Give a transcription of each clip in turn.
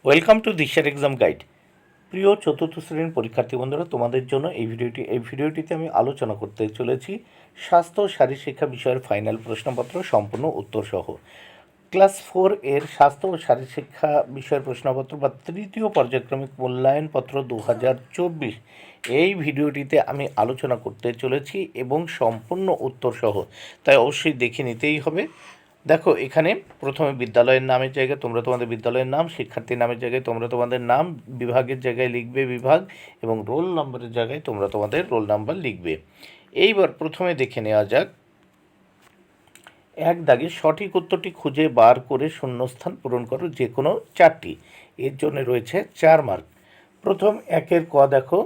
Welcome to দিশার exam guide. প্রিয় চতুর্থ শ্রেণীর পরীক্ষার্থী বন্ধুরা, তোমাদের জন্য এই ভিডিওটিতে আমি আলোচনা করতে চলেছি স্বাস্থ্য ও শারীরশিক্ষা বিষয়ের ফাইনাল প্রশ্নপত্র সম্পূর্ণ উত্তরসহ। ক্লাস 4 এর স্বাস্থ্য ও শারীরশিক্ষা বিষয়ের প্রশ্নপত্র বা তৃতীয় পর্যায়ক্রমিক মূল্যায়নপত্র 2024 এই ভিডিওটিতে আমি আলোচনা করতে চলেছি এবং সম্পূর্ণ উত্তরসহ, তাই অবশ্যই দেখে নিতেই হবে। দেখো, এখানে প্রথমে বিদ্যালয়ের নামের জায়গায় তোমরা তোমাদের বিদ্যালয়ের নাম, শিক্ষার্থীর নামের জায়গায় তোমরা তোমাদের নাম, বিভাগের জায়গায় লিখবে বিভাগ এবং রোল নম্বরের জায়গায় তোমরা তোমাদের রোল নাম্বার লিখবে। এইবার প্রথমে দেখে নেওয়া যাক, এক দাগে সঠিক উত্তরটি খুঁজে বার করে শূন্যস্থান পূরণ করো যে কোনো চারটি। এর জন্য রয়েছে 4 মার্ক। প্রথম একের ক দেখো,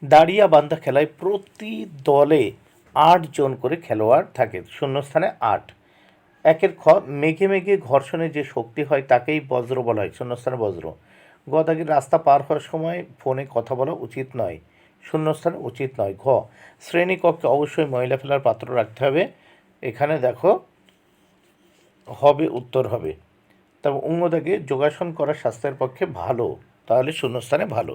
দাঁড়িয়া বান্ধা খেলায় প্রতি দলে 8 জন করে খেলোয়াড় থাকে, শূন্যস্থানে 8। একের খ, মেঘে মেঘে ঘর্ষণে যে শক্তি হয় তাকেই বজ্র বলা হয়, শূন্যস্থানে বজ্র। গ দাগের রাস্তা পার হওয়ার সময় ফোনে কথা বলা উচিত নয়, শূন্যস্থানে উচিত নয়। ঘ, শ্রেণীকক্ষে অবশ্যই ময়লা ফেলার পাত্র রাখতে হবে, এখানে দেখো হবে, উত্তর হবে। তারপর অঙ্গ দাগে যোগাসন করা স্বাস্থ্যের পক্ষে ভালো, তাহলে শূন্যস্থানে ভালো।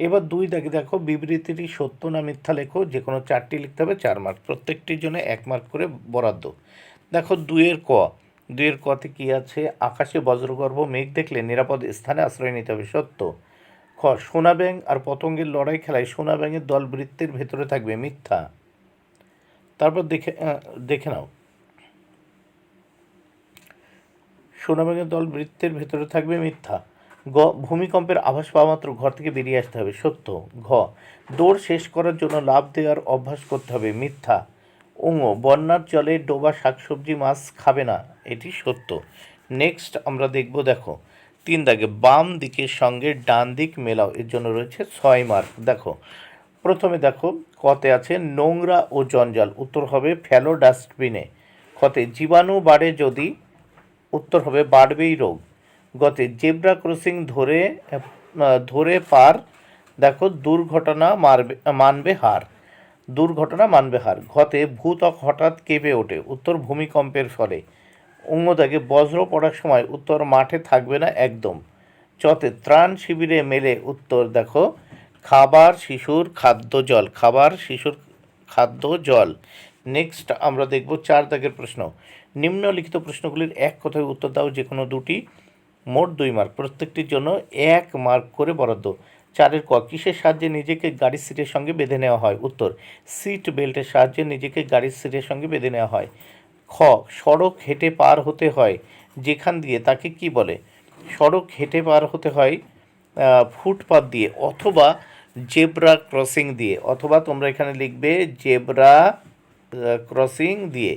এবার 2 দাগে দেখো, বিবৃতিটি সত্য না মিথ্যা লেখো, যে কোনো 4টি লিখতে হবে, 4 মার্ক, প্রত্যেকটির জন্য 1 মার্ক করে বরাদ্দ। দেখো 2 ক, 2 কতে কী আছে, আকাশে বজ্রগর্ভ মেঘ দেখলে নিরাপদ স্থানে আশ্রয় নিতে হবে, সত্য। খ, সোনা ব্যাঙ আর পতঙ্গের লড়াই খেলায় সোনা ব্যাঙের দল বৃত্তের ভেতরে থাকবে, মিথ্যা। তারপর দেখে নাও, সোনা ব্যাঙের দল বৃত্তের ভেতরে থাকবে, মিথ্যা। গ, ভূমিকম্পের আভাস পাওয়া মাত্র ঘর থেকে বেরিয়ে আসতে হবে, সত্য। ঘ, দৌড় শেষ করার জন্য লাফ দেওয়ার অভ্যাস করতে হবে, মিথ্যা। ওঙ, বন্যার জলে ডোবা শাকসবজি মাছ খাবে না, এটি সত্য। নেক্সট আমরা দেখব, দেখো 3 দাগে বাম দিকের সঙ্গে ডান দিক মেলাও, এর জন্য রয়েছে 6 মার্ক। দেখো প্রথমে দেখো, কতে আছে নোংরা ও জঞ্জাল, উত্তর হবে ফেলো ডাস্টবিনে। খতে জীবাণু বাড়ে যদি, উত্তর হবে বাড়বেই রোগ। গতে জেব্রা ক্রসিং ধরে পার, দেখো দুর্ঘটনা মানবে হার, দুর্ঘটনা মানবে হার। ঘতে ভূত্বক হঠাৎ কেঁপে ওঠে, উত্তর ভূমিকম্পের ফলে। অঙ্গদাগে বজ্র পড়ার সময়, উত্তর মাঠে থাকবে না একদম। চতে ত্রাণ শিবিরে মেলে, উত্তর দেখো খাবার শিশুর খাদ্য জল, খাবার শিশুর খাদ্য জল। নেক্সট আমরা দেখব 4 দাগের প্রশ্ন, নিম্নলিখিত প্রশ্নগুলির এক কথায় উত্তর দাও, যে কোনো দুটি, মোট 2 মার্ক, প্রত্যেকটির জন্য 1 মার্ক করে বরাদ্দ। 4 ক, কিসের সাহায্যে নিজেকে গাড়ির সিটের সঙ্গে বেঁধে নেওয়া হয়, উত্তর সিট বেল্টের সাহায্যে নিজেকে গাড়ির সিটের সঙ্গে বেঁধে নেওয়া হয়। খ, সড়ক হেঁটে পার হতে হয় যেখান দিয়ে, তাকে কি বলে, সড়ক হেঁটে পার হতে হয় ফুটপাথ দিয়ে অথবা জেব্রা ক্রসিং দিয়ে, অথবা তোমরা এখানে লিখবে জেব্রা ক্রসিং দিয়ে,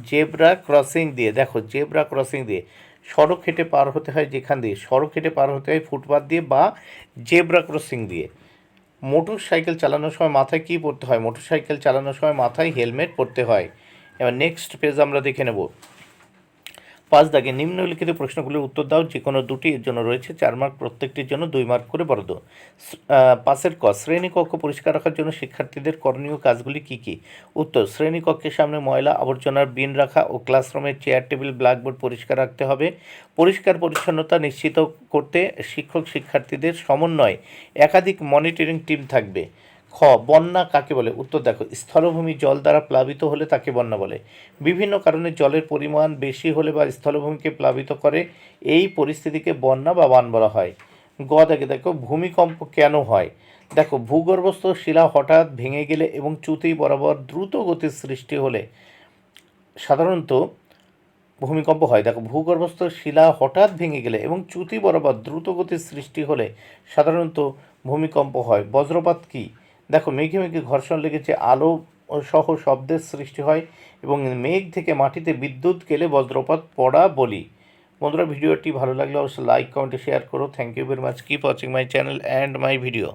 জেব্রা ক্রসিং দিয়ে। দেখো জেব্রা ক্রসিং দিয়ে। সড়ক হেঁটে পার হতে হয় যেখান দিয়ে, সড়ক হেঁটে পার হতে হয় ফুটপাথ দিয়ে বা জেব্রা ক্রসিং দিয়ে। মোটর সাইকেল চালানোর সময় মাথায় কী পরতে হয়, মোটর সাইকেল চালানোর সময় মাথায় হেলমেট পরতে হয়। এবার নেক্সট পেজ আমরা দেখে নেব। 5 দাগে নিম্নলিখিত প্রশ্নগুলির উত্তর দাও, যে কোনো দুটি, এর জন্য রয়েছে 4 মার্ক, প্রত্যেকটির জন্য 2 মার্ক করে বরাদ্দ। 5 ক, শ্রেণীকক্ষ পরিষ্কার রাখার জন্য শিক্ষার্থীদের করণীয় কাজগুলি কী কী, উত্তর শ্রেণীকক্ষের সামনে ময়লা আবর্জনার বিন রাখা ও ক্লাসরুমের চেয়ার টেবিল ব্ল্যাকবোর্ড পরিষ্কার রাখতে হবে। পরিষ্কার পরিচ্ছন্নতা নিশ্চিত করতে শিক্ষক শিক্ষার্থীদের সমন্বয়ে একাধিক মনিটরিং টিম থাকবে। খ, বন্যা কাকে বলে, উত্তর দেখো স্থলভূমি জল দ্বারা প্লাবিত হলে তাকে বন্যা বলে। বিভিন্ন কারণে জলের পরিমাণ বেশি হলে বা স্থলভূমিকে প্লাবিত করে, এই পরিস্থিতিকে বন্যা বা বান বলা হয়। গ দাগে দেখো, ভূমিকম্প কেন হয়, দেখো ভূগর্ভস্থ শিলা হঠাৎ ভেঙে গেলে এবং চ্যুতি বরাবর দ্রুত গতির সৃষ্টি হলে সাধারণত ভূমিকম্প হয়। দেখো ভূগর্ভস্থ শিলা হঠাৎ ভেঙে গেলে এবং চ্যুতি বরাবর দ্রুত গতির সৃষ্টি হলে সাধারণত ভূমিকম্প হয়। বজ্রপাত কী, দেখো মেঘে মেঘে ঘর্ষণ লেগেছে, আলো সহ শব্দের সৃষ্টি হয় এবং মেঘ থেকে মাটিতে বিদ্যুৎ গেলে বজ্রপাত পড়া বলি। বন্ধুরা, ভিডিওটি ভালো লাগলে অবশ্যই লাইক কমেন্ট শেয়ার করো। Thank you very much, keep watching my channel and my video.